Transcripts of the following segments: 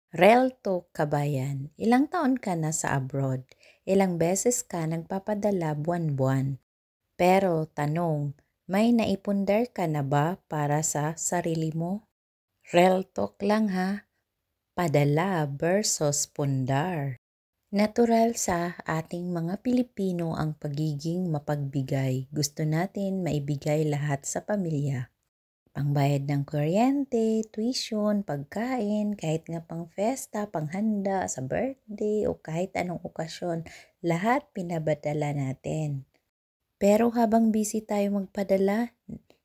Relto Kabayan, ilang taon ka na sa abroad? Ilang beses ka nagpapadala buwan-buwan? Pero tanong, may naipundar ka na ba para sa sarili mo? Real talk lang ha, padala versus pundar. Natural sa ating mga Pilipino ang pagiging mapagbigay. Gusto natin maibigay lahat sa pamilya. Pangbayad ng kuryente, tuition, pagkain, kahit nga pang festa, panghanda, sa birthday o kahit anong okasyon, lahat pinabadala natin. Pero habang busy tayo magpadala,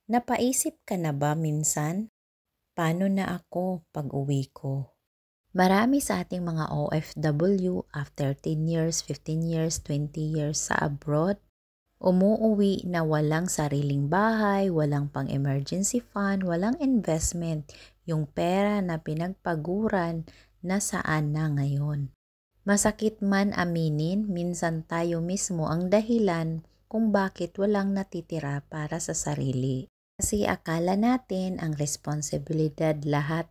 napaisip ka na ba minsan? Paano na ako pag uwi ko? Marami sa ating mga OFW after 10 years, 15 years, 20 years sa abroad, umuuwi na walang sariling bahay, walang pang-emergency fund, walang investment, yung pera na pinagpaguran na saan na ngayon. Masakit man aminin, minsan tayo mismo ang dahilan kung bakit walang natitira para sa sarili. Kasi akala natin ang responsibilidad lahat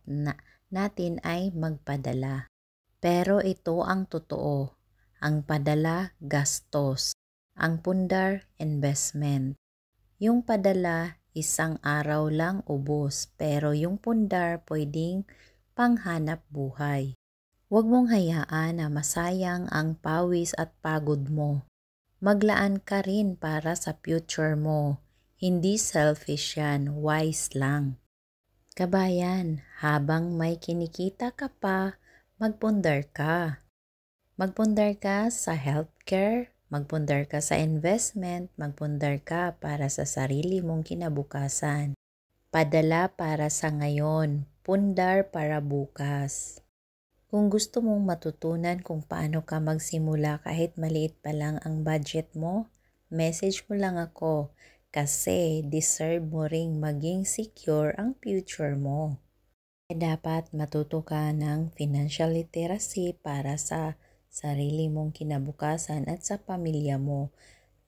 natin ay magpadala. Pero ito ang totoo. Ang padala, gastos. Ang pundar, investment. Yung padala, isang araw lang ubos. Pero yung pundar, pwedeng panghanap buhay. Huwag mong hayaan na masayang ang pawis at pagod mo. Maglaan ka rin para sa future mo. Hindi selfish yan, wise lang. Kabayan, habang may kinikita ka pa, magpundar ka. Magpundar ka sa healthcare, magpundar ka sa investment, magpundar ka para sa sarili mong kinabukasan. Padala para sa ngayon, pundar para bukas. Kung gusto mong matutunan kung paano ka magsimula kahit maliit pa lang ang budget mo, message mo lang ako kasi deserve mo ring maging secure ang future mo. Dapat matuto ka ng financial literacy para sa sarili mong kinabukasan at sa pamilya mo.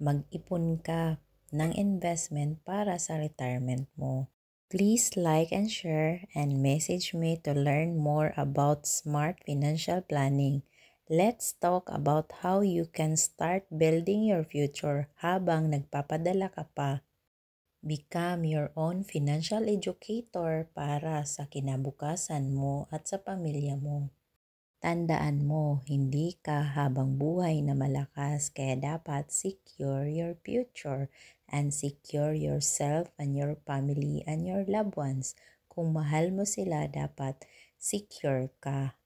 Mag-ipon ka ng investment para sa retirement mo. Please like and share and message me to learn more about smart financial planning. Let's talk about how you can start building your future habang nagpapadala ka pa. Become your own financial educator para sa kinabukasan mo at sa pamilya mo. Tandaan mo, hindi ka habang buhay na malakas kaya dapat secure your future and secure yourself and your family and your loved ones. Kung mahal mo sila, dapat secure ka.